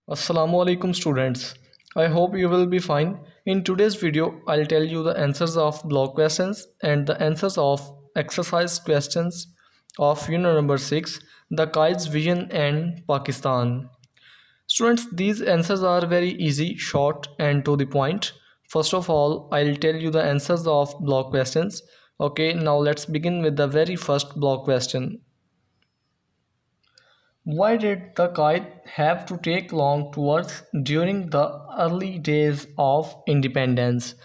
Assalamualaikum students. I hope you will be fine. In today's video, I'll tell you the answers of block questions and the answers of exercise questions of unit number 6, the Kite's Vision and Pakistan. Students, these answers are very easy, short and to the point. First of all, I'll tell you the answers of block questions. Okay, now let's begin with the very first block question. Why did the kite have to take long tours during the early days of independence?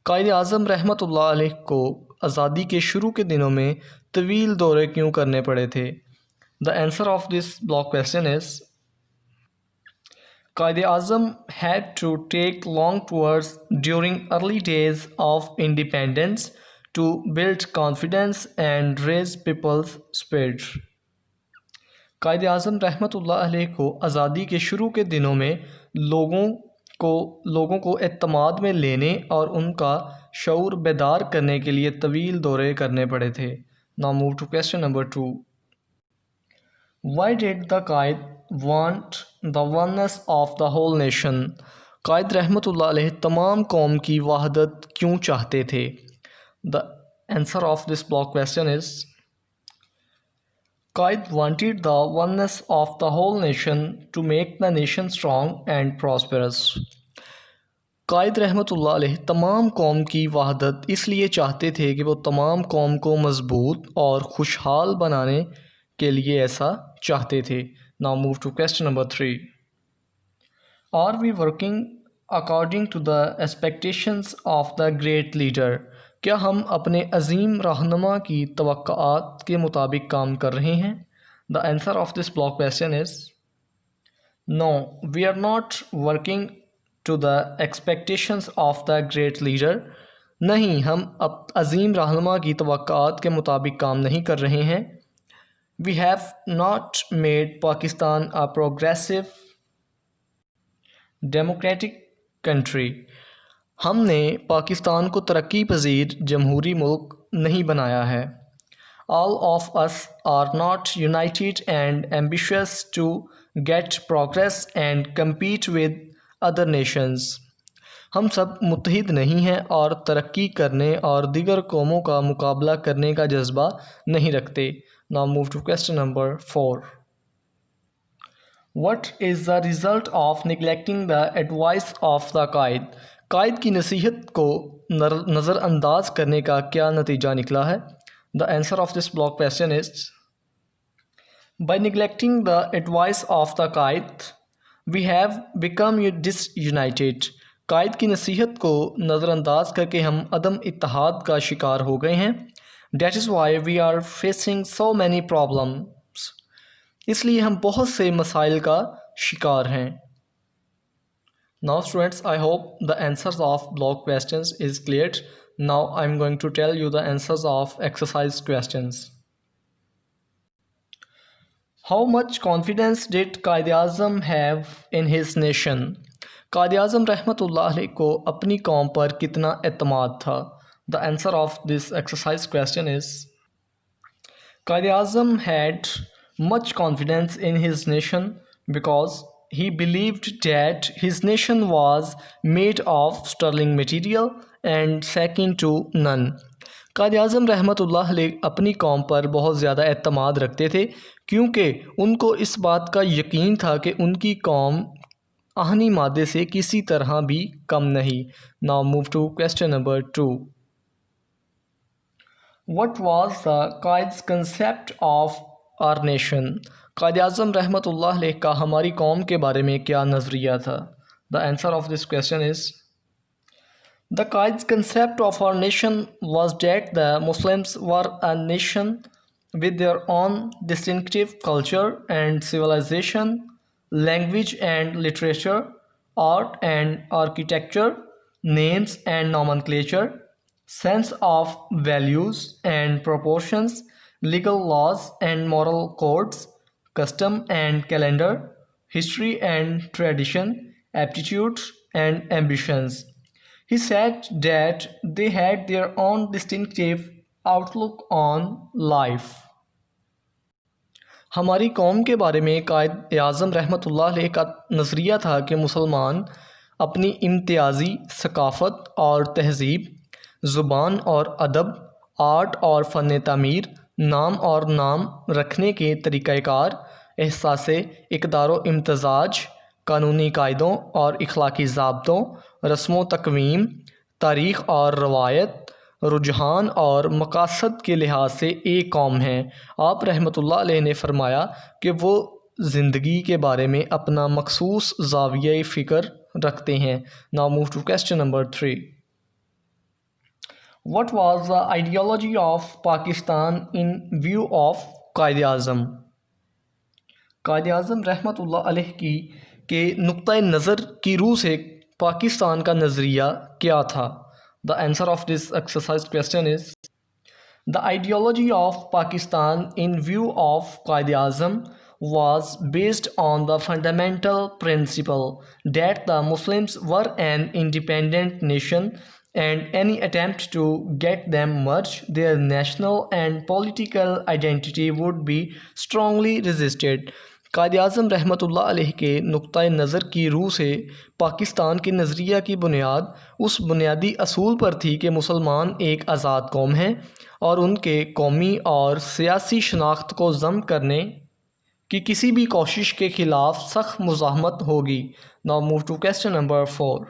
कायद आज़म रहमतुल्लाह अलैह को आज़ादी के शुरू के दिनों में तवील दौरे क्यों करने पड़े थे? The answer of this block question is Quaid Azam had to take long tours during early days of independence to build confidence and raise people's spirits. कायद आज़म रहमतुल्लाह अलैह को आज़ादी के शुरू के दिनों में लोगों को एतमाद में लेने और उनका शऊर बेदार करने के लिए तवील दौरे करने पड़े थे. Now move to question number 2. Why did the Quaid want the oneness of the whole nation? Quaid रहमतुल्लाह अलैह तमाम कौम की वहदत क्यों चाहते थे? The answer of this block question is Qaid wanted the oneness of the whole nation to make the nation strong and prosperous. कायद रहमतुल्लाह अलैह तमाम कौम की वहदत इसलिए चाहते थे कि वो तमाम कौम को मजबूत और खुशहाल बनाने के लिए ऐसा चाहते थे. Now move to question number 3. Are we working according to the expectations of the great leader? क्या हम अपने अजीम रहनुमा की तवक्कुआत के मुताबिक काम कर रहे हैं? The answer of this block question is no, we are not working to the expectations of the great leader. नहीं, हम अब अजीम रहनुमा की तवक्कुआत के मुताबिक काम नहीं कर रहे हैं. We have not made Pakistan a progressive democratic country. हमने पाकिस्तान को तरक्की पजीर जमहूरी मुल्क नहीं बनाया है. All of us are not united and ambitious to get progress and compete with other nations. हम सब मुत्तहिद नहीं हैं और तरक्की करने और दीगर कौमों का मुकाबला करने का जज्बा नहीं रखते. Now move to question number 4. What is the result of neglecting the advice of the Qaid? कायद की नसीहत को नज़रअंदाज करने का क्या नतीजा निकला है? The answer of this block question is by neglecting the advice of the Quaid we have become disunited. Quaid की नसीहत को नज़रअंदाज करके हम अदम इत्तेहाद का शिकार हो गए हैं. That is why we are facing so many problems. इसलिए हम बहुत से मसाइल का शिकार हैं. Now students, I hope the answers of block questions is cleared. Now I'm going to tell you the answers of exercise questions. How much confidence did Qaid-e-Azam have in his nation? Qaid-e-Azam रहमतुल्लाह अलैह को अपनी कौम पर कितना एतमाद था? The answer of this exercise question is Qaid-e-Azam had much confidence in his nation because he believed that his nation was made of sterling material and second to none. कायद आज़म रहमतुल्लाह अलैह अपनी कौम पर बहुत ज़्यादा एतमाद रखते थे क्योंकि उनको इस बात का यकीन था कि उनकी कौम आहनी मादे से किसी तरह भी कम नहीं. Now move to question number 2. What was the Qaid's concept of our nation? Quaid Azam रहमतुल्लाह अलैह का हमारी कौम के बारे में क्या नज़रिया था? The answer of this question is the Quaid's concept of our nation was that the Muslims were a nation with their own distinctive culture and civilisation, language and literature, art and architecture, names and nomenclature, sense of values and proportions, legal laws and moral codes, custom and calendar, history and tradition, aptitudes and ambitions. He said that they had their own distinctive outlook on life. हमारी कौम के बारे में कायद आज़म रहमतुल्लाह अलैह का नज़रिया था कि मुसलमान अपनी इम्तियाज़ी सकाफ़त और तहज़ीब, ज़ुबान और अदब, आर्ट और फ़न तामीर, नाम और नाम रखने के तरीक़ाकार, एहसास इक़दार व इम्तज़ाज, कानूनी कायदों और इखलाकी ज़ाब्तों, रस्म तक़वीम, तारीख़ और रवायत, रुझान और मकासद के लिहाज से एक कौम है। आप रहमतुल्लाह अलैह ने फ़रमाया कि वो ज़िंदगी के बारे में अपना मखसूस ज़ाविया फ़िक्र रखते हैं। Now move to question number 3। What was the ideology of Pakistan in view of कायद आज़म? कायद आज़म रहमतुल्लाह अलैह की के नुक्ता नज़र की रूह से पाकिस्तान का नज़रिया क्या था? The answer of this exercise question is the ideology of Pakistan in view of Qaid Azam was based on the fundamental principle that the Muslims were an independent nation and any attempt to get them merge their national and political identity would be strongly resisted. कायद आज़म रहमतुल्लाह अलैह के नुक्ता नज़र की रूह से पाकिस्तान के नज़रिया की बुनियाद उस बुनियादी असूल पर थी कि मुसलमान एक आज़ाद कौम हैं और उनके कौमी और सियासी शनाख्त को ज़म करने की किसी भी कोशिश के ख़िलाफ़ सख्त मुज़ाहमत होगी। Now move to question number 4।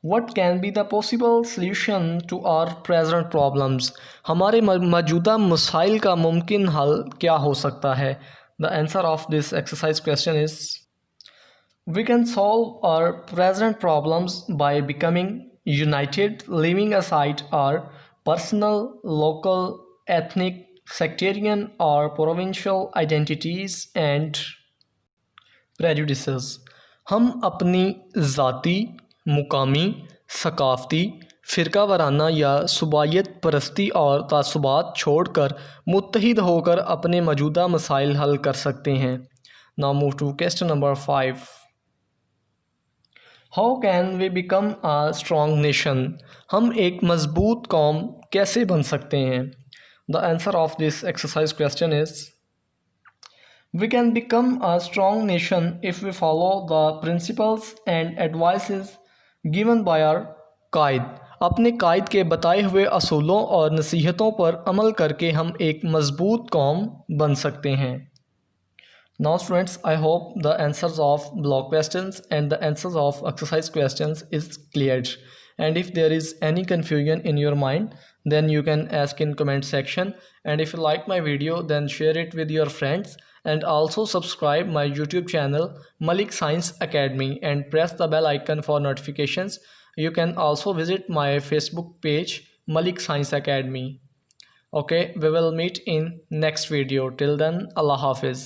What can be the possible solution to our present problems? हमारे मौजूदा मसाइल का मुमकिन हल क्या हो सकता है? The answer of this exercise question is we can solve our present problems by becoming united, leaving aside our personal, local, ethnic, sectarian or provincial identities and prejudices. हम अपनी ज़ाती, मुकामी, सकाफ़ती, फ़िरका वाराना या सुबायत परस्ती और तासुबात छोड़कर मुत्तहिद होकर अपने मौजूदा मसाइल हल कर सकते हैं। Now move to question number 5। How can we become a strong nation? हम एक मजबूत कौम कैसे बन सकते हैं? The answer of this exercise question is we can become a strong nation if we follow the principles and advices given by our कायद। अपने कायद के बताए हुए असूलों और नसीहतों पर अमल करके हम एक मजबूत कौम बन सकते हैं। Now students, I hope the answers of block questions and the answers of exercise questions is cleared. And if there is any confusion in your mind, then you can ask in comment section. And if you like my video, then share it with your friends. And also subscribe my YouTube channel Malik Science Academy and press the bell icon for notifications. You can also visit my Facebook page Malik Science Academy. Okay, we will meet in next video. Till then, Allah Hafiz.